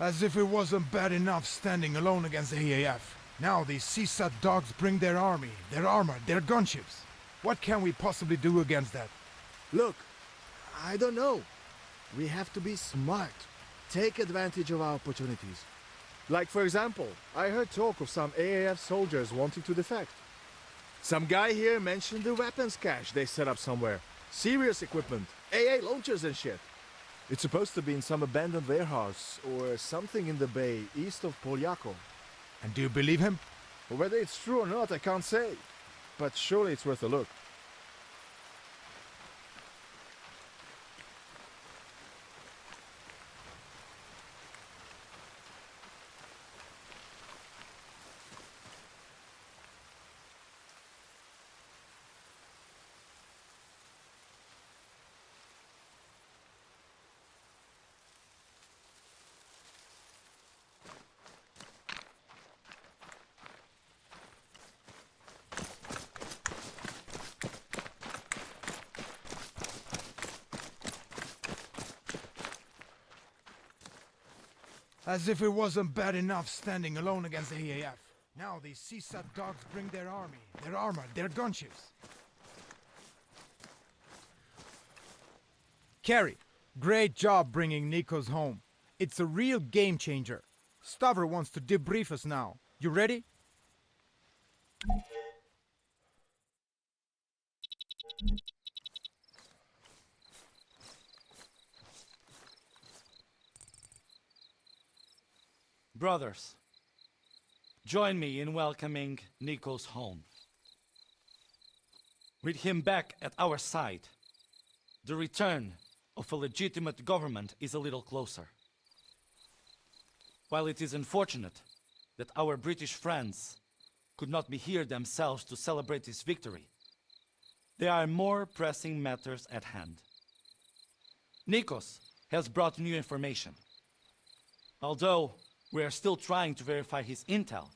As if it wasn't bad enough standing alone against the AAF. Now these CSAT dogs bring their army, their armor, their gunships. What can we possibly do against that? Look, I don't know. We have to be smart. Take advantage of our opportunities. Like, for example, I heard talk of some AAF soldiers wanting to defect. Some guy here mentioned the weapons cache they set up somewhere. Serious equipment, AA launchers and shit. It's supposed to be in some abandoned warehouse or something in the bay east of Poljako. And do you believe him? Whether it's true or not, I can't say. But surely it's worth a look. As if it wasn't bad enough standing alone against the AAF. Now these CSAT dogs bring their army, their armor, their gunships. Kerry, great job bringing Nikos home. It's a real game changer. Stavro wants to debrief us now. You ready? Brothers, join me in welcoming Nikos home. With him back at our side, the return of a legitimate government is a little closer. While it is unfortunate that our British friends could not be here themselves to celebrate this victory, there are more pressing matters at hand. Nikos has brought new information. Although we are still trying to verify his intel,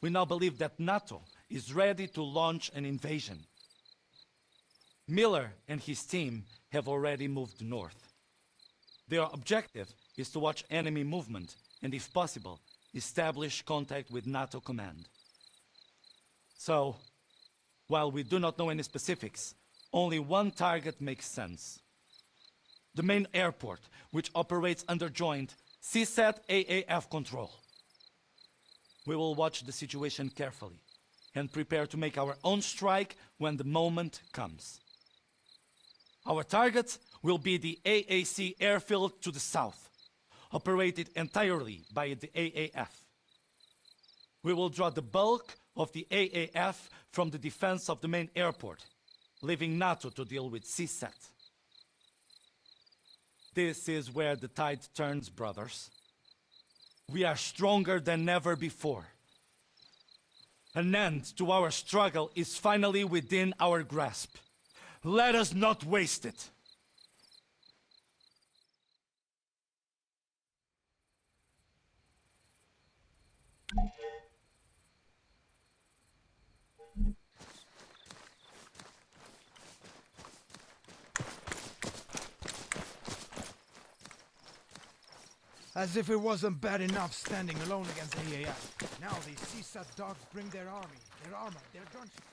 we now believe that NATO is ready to launch an invasion. Miller and his team have already moved north. Their objective is to watch enemy movement and, if possible, establish contact with NATO command. So, while we do not know any specifics, only one target makes sense. The main airport, which operates under joint CSAT AAF control. We will watch the situation carefully and prepare to make our own strike when the moment comes. Our target will be the AAC airfield to the south, operated entirely by the AAF. We will draw the bulk of the AAF from the defense of the main airport, leaving NATO to deal with CSAT. This is where the tide turns, brothers. We are stronger than ever before. An end to our struggle is finally within our grasp. Let us not waste it. As if it wasn't bad enough standing alone against the AAF. Now these CSAT dogs bring their army, their armor, their gunships.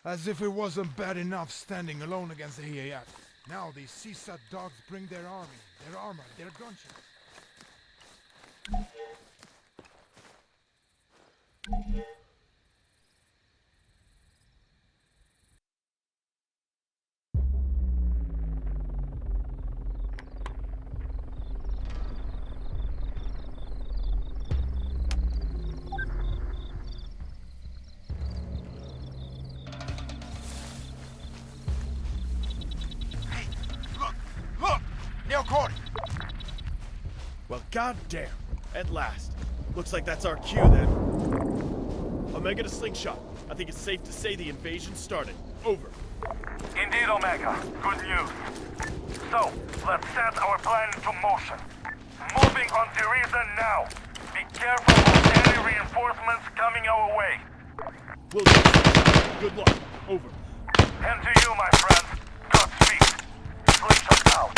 As if it wasn't bad enough standing alone against the AAF. Now these CSAT dogs bring their army, their armor, their gunships. Well, goddamn! At last. Looks like that's our cue then. Omega to slingshot. I think it's safe to say the invasion started. Over. Indeed, Omega. Good news. So, let's set our plan into motion. Moving on Teresa now. Be careful of any reinforcements coming our way. Will do. Good luck. Over. And to you, my friend. Godspeed. Slingshot out.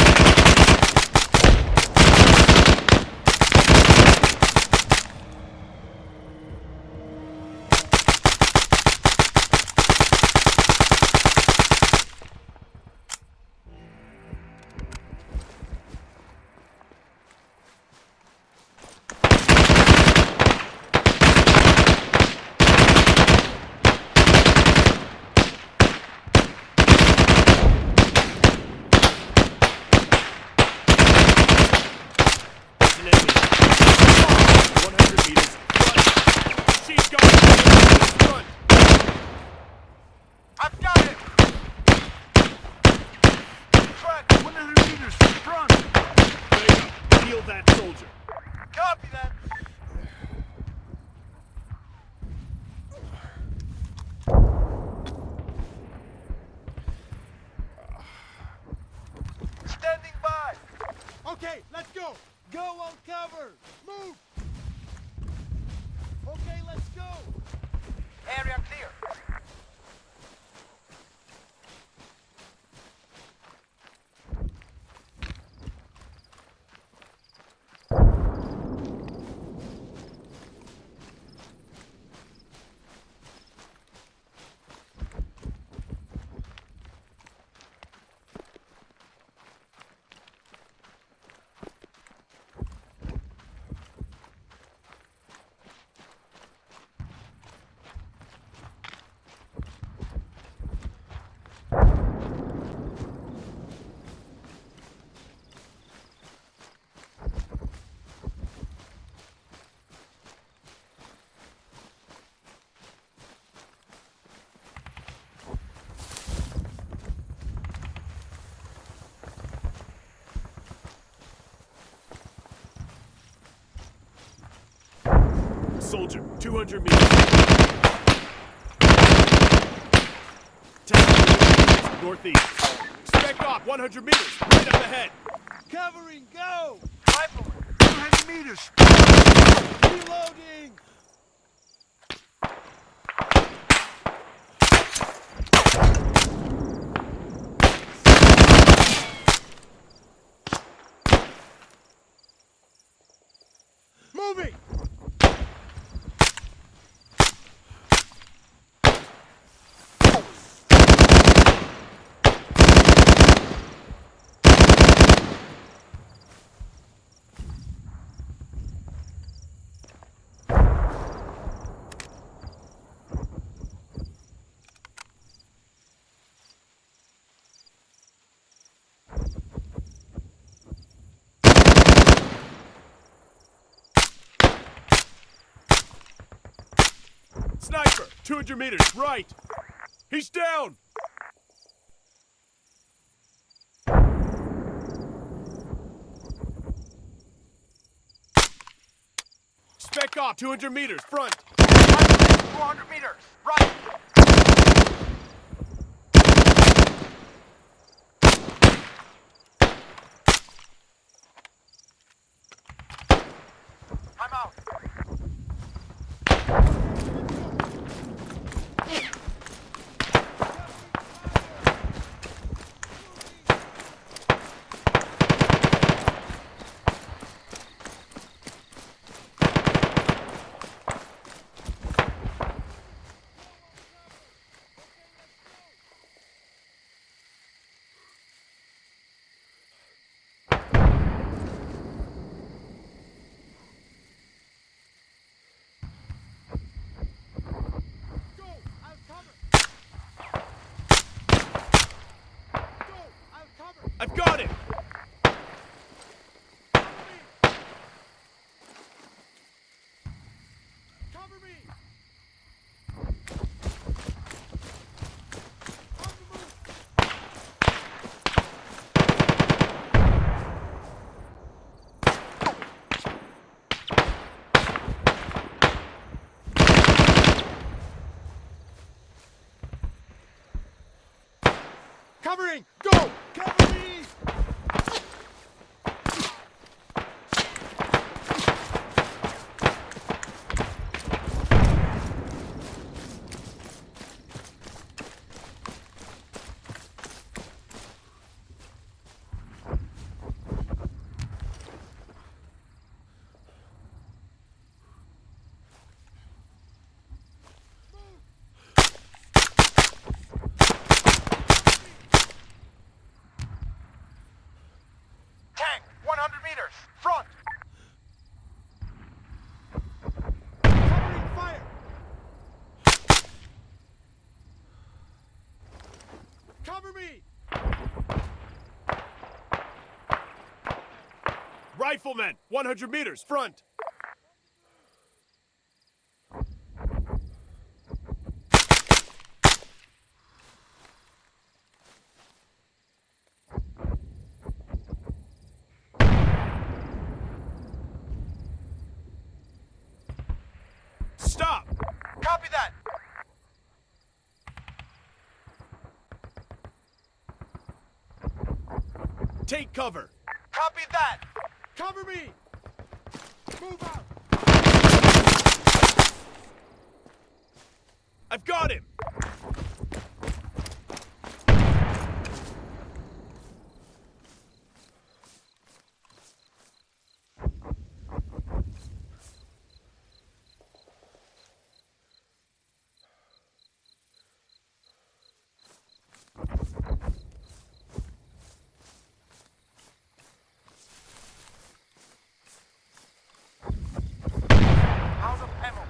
An enemy. 100 meters. Front. She's got 100 meters. Front. I've got it! Track 100 meters front! Omega, heal that soldier. Copy that! Standing by! Okay, let's go! Go on cover! Move! Okay, let's go! Area clear. Soldier, 200 meters. 10 meters northeast. Spec off, 100 meters, right up ahead. Covering, go! Rifle, 200 meters. Reloading! Moving! Sniper, 200 meters, right. He's down. Spec off, 200 meters, front. 400 meters. Right. I'm out. Cover me! Covering! Go! Cover me! Tank, 100 meters, front! Covering fire! Cover me! Riflemen, 100 meters, front! Stop! Copy that! Take cover! Copy that! Cover me! Move out! I've got him! Out of ammo.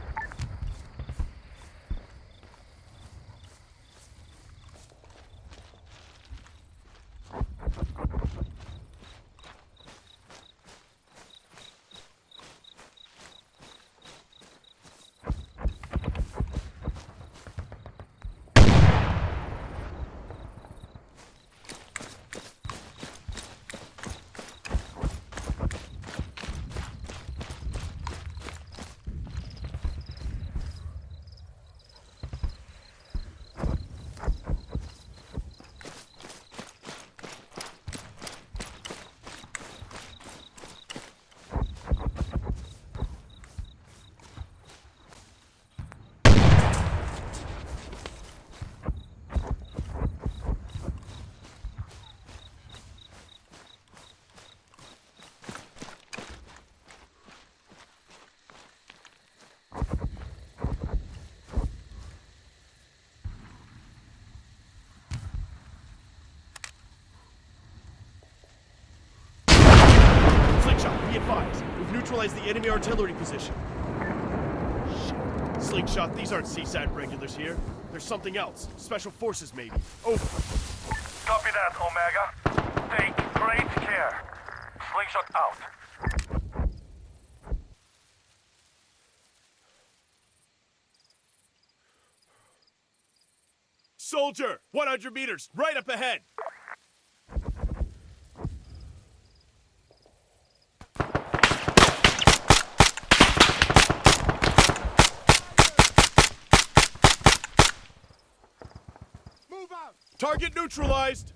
Slingshot, be advised. We've neutralized the enemy artillery position. Shit. Slingshot, these aren't seaside regulars here. There's something else. Special forces, maybe. Over. Copy that, Omega. Take great care. Slingshot out. Soldier, 100 meters, right up ahead. Move out! Target neutralized.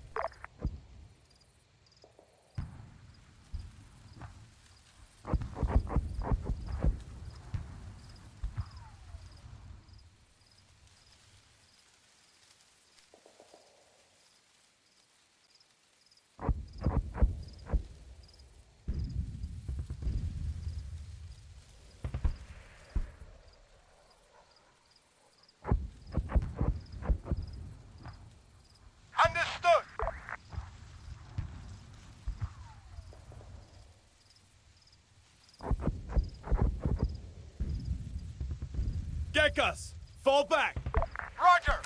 Understood! Gekas, fall back. Roger!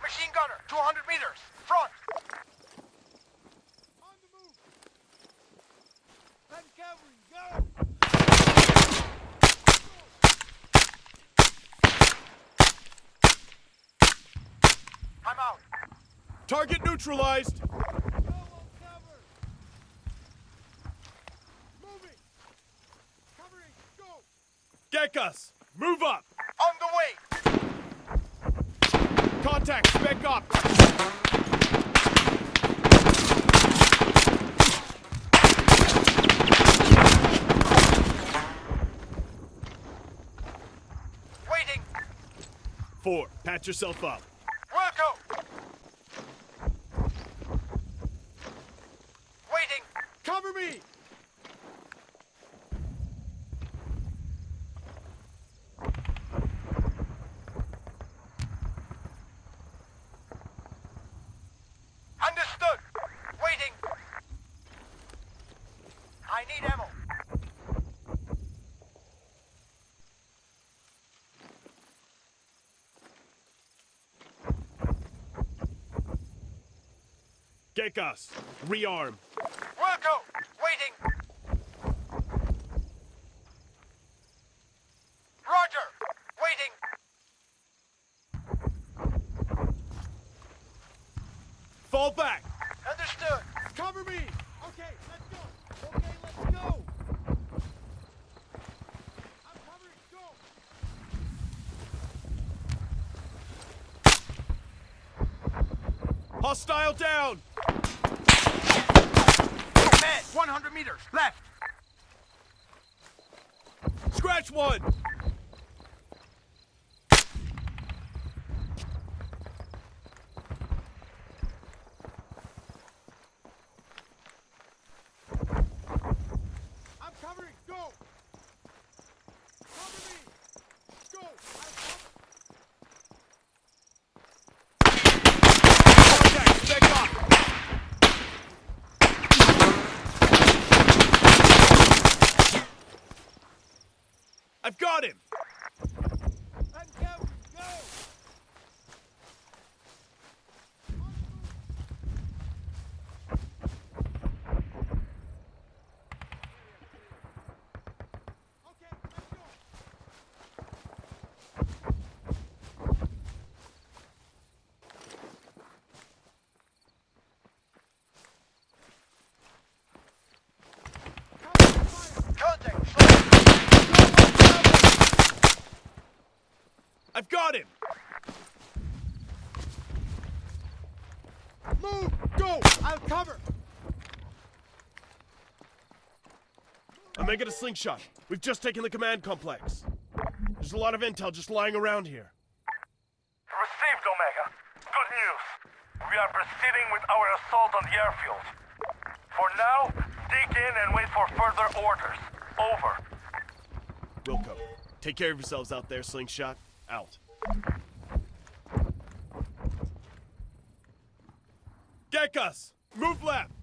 Machine gunner, 200 meters. meters! Front! On the move! And cavalry, go! I'm out! Target neutralized! Go on cover! Moving! Covering, go! Gekas, move up! On the way! Contact, spec up! Waiting! 4, patch yourself up. We'll go! Waiting! Cover me! Understood! Waiting! I need ammo! Gekas, rearm. We'll go! Waiting! Roger! Waiting! Fall back! Understood! Cover me! Okay, let's go! Okay, let's go! I'm covering, go! Hostile down! Man, 100 meters! Left! Scratch one! I'm covering, go! Cover me! Go! I'll cover! Contact, spec up! I've got him! And cavalry, go! Okay, let's go! Cover fire! Contact! I've got him! Move! Go! I'll cover! I'm making a slingshot. We've just taken the command complex. There's a lot of intel just lying around here. Received, Omega. Good news. We are proceeding with our assault on the airfield. For now, dig in and wait for further orders. Over. Wilco, take care of yourselves out there, slingshot. Out. Gekas, move left!